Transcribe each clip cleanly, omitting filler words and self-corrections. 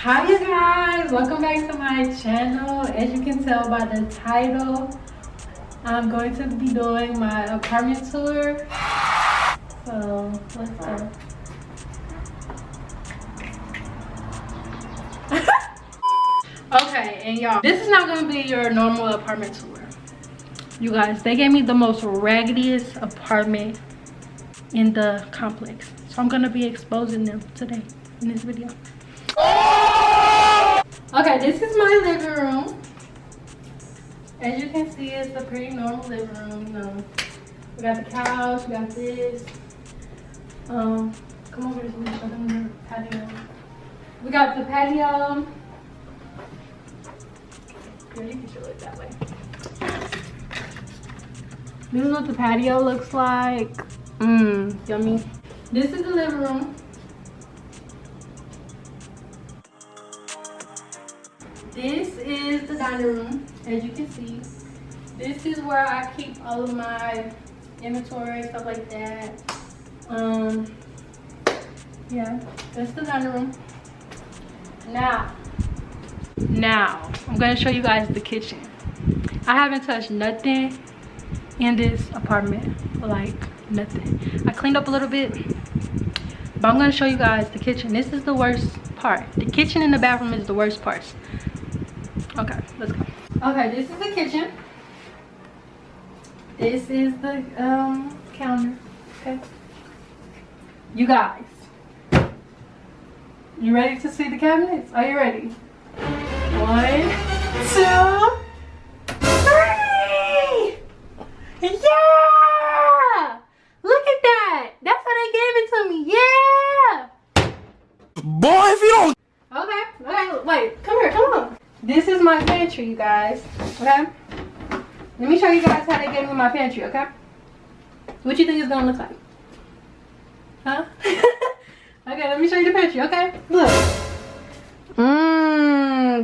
Hi you guys, welcome back to my channel. As you can tell by the title, I'm going to be doing my apartment tour. So let's go. Okay, and y'all, this is not going to be your normal apartment tour. You guys, they gave me the most raggediest apartment in the complex, so I'm going to be exposing them today in this video. Okay, this is my living room. As you can see, it's a pretty normal living room. You know, we got the couch, we got this. Come over this way, show them the patio. We got the patio. Yeah, you can show it that way. This is what the patio looks like. Yummy. This is the living room. This is the dining room, as you can see. This is where I keep all of my inventory, stuff like that. Yeah, that's the dining room. Now, I'm gonna show you guys the kitchen. I haven't touched nothing in this apartment, like nothing. I cleaned up a little bit, but I'm gonna show you guys the kitchen. This is the worst part. The kitchen and the bathroom is the worst parts. Okay, let's go. Okay, this is the kitchen. This is the counter. Okay, you guys, you ready to see the cabinets? Are you ready? 1, 2, 3. Yeah, look at that. That's how they gave it to me. Yeah, boy, if you don't. Okay, wait, come here, come on. This is my pantry, you guys. Okay, let me show you guys how they gave me my pantry. Okay, what you think it's gonna look like? Huh? Okay, let me show you the pantry. Okay, look.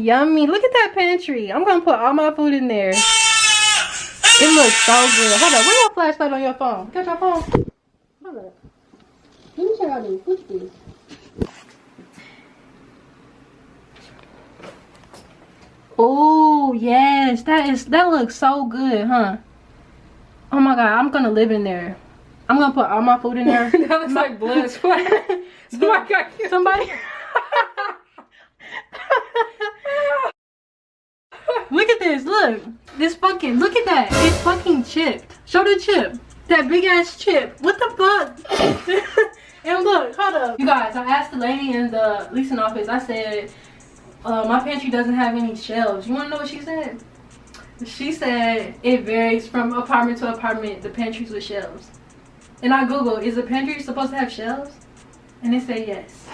Yummy. Look at that pantry. I'm gonna put all my food in there. It looks so good. Hold up, where's your flashlight on your phone? Got your phone? Hold up. Let me show y'all this. Look at this. Oh yes, that looks so good, huh? Oh my god, I'm gonna live in there. I'm gonna put all my food in there. That looks like blood splatter. Somebody. Look at this. Look, look at that. It's fucking chipped. Show the chip. That big ass chip. What the fuck? And look, hold up, you guys. I asked the lady in the leasing office. I said, my pantry doesn't have any shelves. You want to know what she said? She said it varies from apartment to apartment, the pantries with shelves. And I googled, is a pantry supposed to have shelves? And it said yes.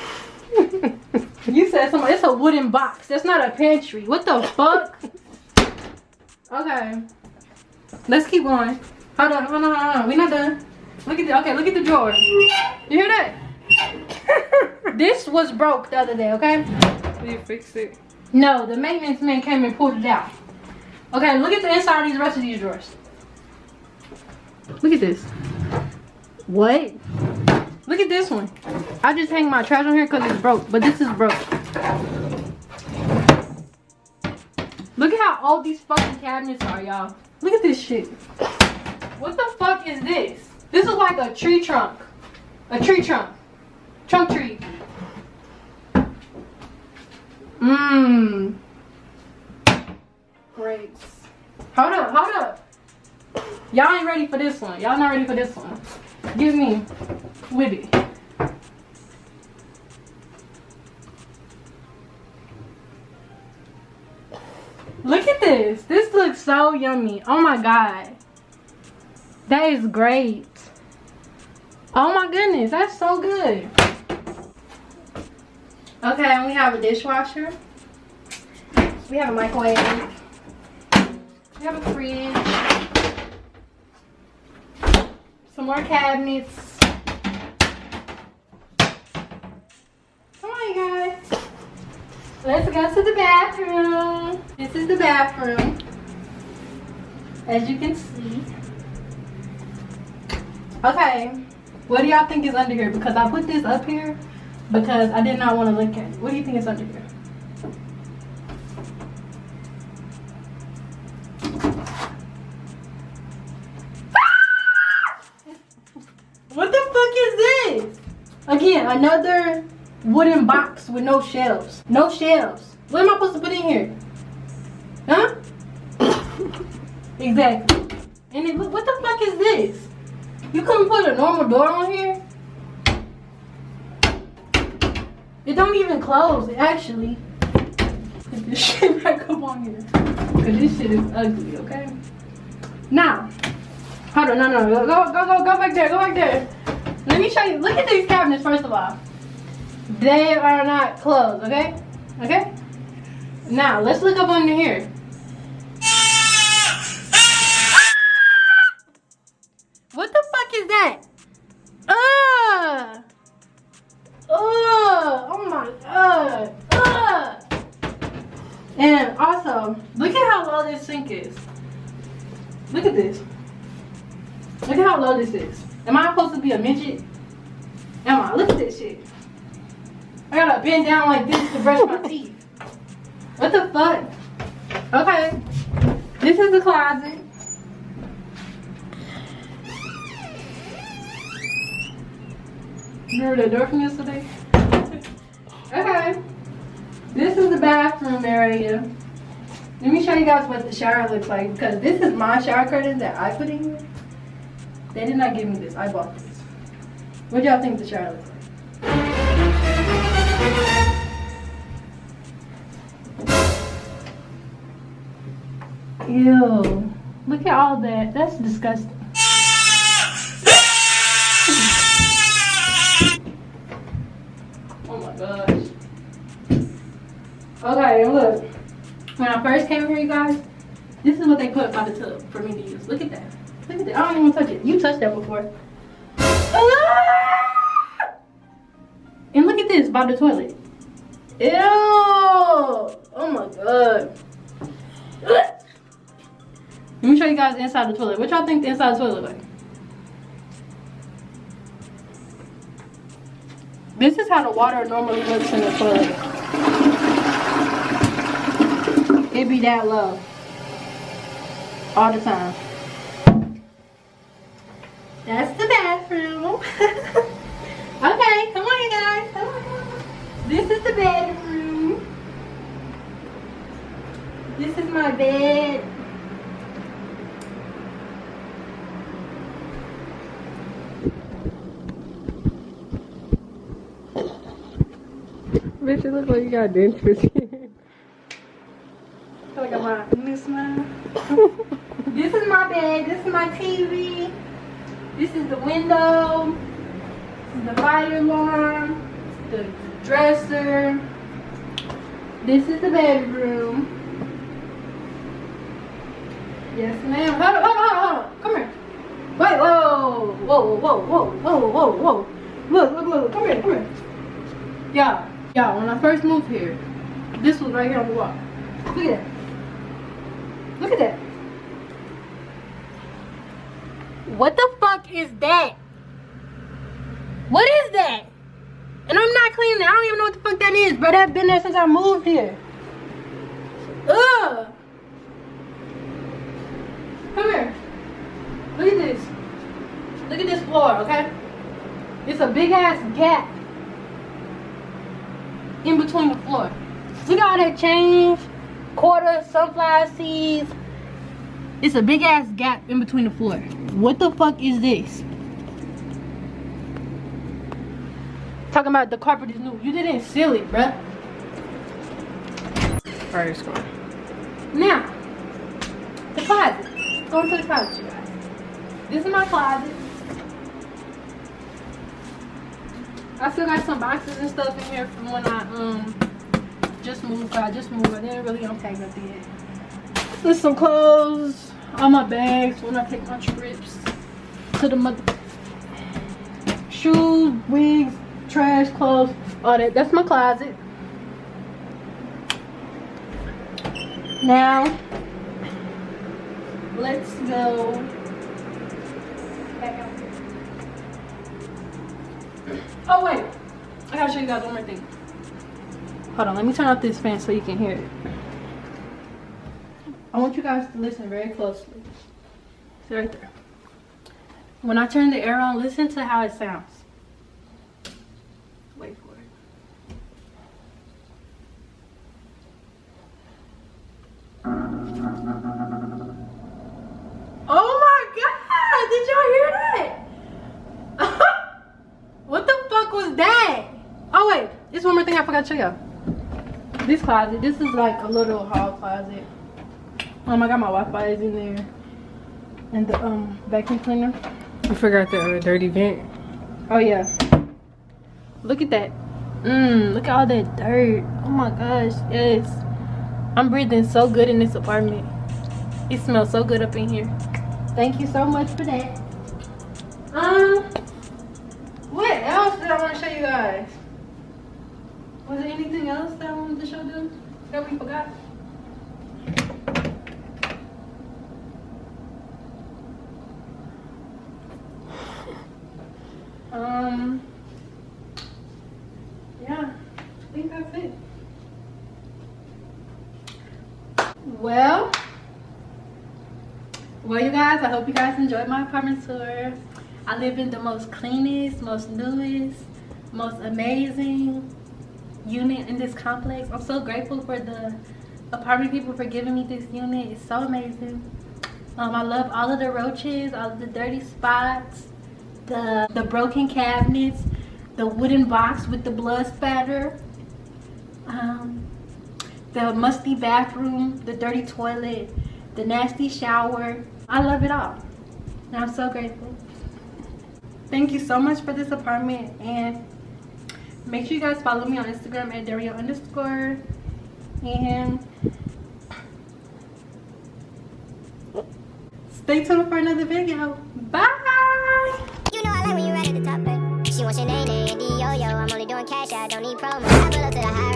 You said something. It's a wooden box. That's not a pantry. What the fuck? Okay, let's keep going. Hold on. We're not done. Look at the, okay, look at the drawer. You hear that? This was broke the other day, okay? You fixed it? No, the maintenance man came and pulled it out. Okay, look at the inside of the rest of these drawers. Look at this. What? Look at this one. I just hang my trash on here because it's broke, but this is broke. Look at how old these fucking cabinets are, y'all. Look at this shit. What the fuck is this? This is like a tree trunk. A tree trunk. Trunk tree. Great. Hold up. Y'all ain't ready for this one. Y'all not ready for this one. Give me with it. Look at this. This looks so yummy. Oh my god. That is great. Oh my goodness, that's so good. Okay, and we have a dishwasher. We have a microwave. We have a fridge. Some more cabinets. Come on, you guys. Let's go to the bathroom. This is the bathroom. As you can see. Okay, what do y'all think is under here? Because I put this up here because I did not want to look at it. What do you think is under here? fuck is this? Again, another wooden box with no shelves. No shelves. What am I supposed to put in here? Huh? Exactly. And then, what the fuck is this? You couldn't put a normal door on here? It don't even close, actually. Put this shit back up on here. Cause this shit is ugly, okay? Now, hold on, no, go back there, go back there. Let me show you. Look at these cabinets, first of all. They are not closed, okay? Okay? Now, let's look up under here. What the fuck is that? Oh my god. And also, look at how low this sink is. Look at this. Look at how low this is. Am I supposed to be a midget? Am I? Look at this shit. I gotta bend down like this to brush my teeth. What the fuck? Okay. This is the closet. Remember the door from yesterday? Okay. This is the bathroom area. Let me show you guys what the shower looks like, because this is my shower curtain that I put in here. They did not give me this. I bought this. What y'all think the shower looks like? Ew. Look at all that. That's disgusting. Oh my gosh. Okay, look. When I first came here, you guys, this is what they put by the tub for me to use. Look at that. Look at that. I don't even touch it. You touched that before. Ah! And look at this by the toilet. Ew. Oh my god. Let me show you guys inside the toilet. What y'all think the inside of the toilet look like? This is how the water normally looks in the toilet. It be that low. All the time. That's the bathroom. Okay, come on you guys. Come on. This is the bedroom. This is my bed. Bitch, it look like you got dentures here. I feel like I'm a new smile. This is my bed. This is my TV. This is the window. This is the fire alarm. The dresser. This is the bedroom. Yes, ma'am. Hold on. Come here. Wait, whoa. Look. Come here. Y'all, when I first moved here, this was right here on the wall. Look at that. What the fuck is that? What is that? And I'm not cleaning it. I don't even know what the fuck that is, bro. That's been there since I moved here. Ugh. Come here. Look at this. Look at this floor, okay? It's a big ass gap in between the floor. Look at all that change, quarters, sunflower seeds. It's a big ass gap in between the floor. What the fuck is this? Talking about the carpet is new. You didn't seal it, bruh. Alright, let's go. Now, the closet. Go into the closet, you guys. This is my closet. I still got some boxes and stuff in here from when I just moved. I didn't really unpack nothing yet. There's some clothes, all my bags when I take my trips to the mother. Shoes, wigs, trash, clothes, all that. That's my closet. Now, let's go back out here. Oh wait, I gotta show you guys one more thing. Hold on, let me turn off this fan so you can hear it. I want you guys to listen very closely. See right there. When I turn the air on, listen to how it sounds. Wait for it. Oh my god! Did y'all hear that? What the fuck was that? Oh wait, there's one more thing I forgot to show y'all. This closet, this is like a little hall closet. I got my Wi-Fi is in there. And the vacuum cleaner. You forgot the dirty vent. Oh yeah. Look at that. Look at all that dirt. Oh my gosh, yes. I'm breathing so good in this apartment. It smells so good up in here. Thank you so much for that. What else did I want to show you guys? Was there anything else that I wanted to show them that we forgot? Yeah, I think that's it. Well, you guys, I hope you guys enjoyed my apartment tour. I live in the most cleanest, most newest, most amazing unit in this complex. I'm so grateful for the apartment people for giving me this unit. It's so amazing. I love all of the roaches, all of the dirty spots, the broken cabinets, the wooden box with the blood spatter, the musty bathroom, the dirty toilet, the nasty shower. I love it all. And I'm so grateful. Thank you so much for this apartment, and make sure you guys follow me on Instagram at Danreael_, and stay tuned for another video. Bye. You know I like when you right at the top, babe. She wants your name, yo, I'm only doing cash, I don't need promo. I pull up to the high.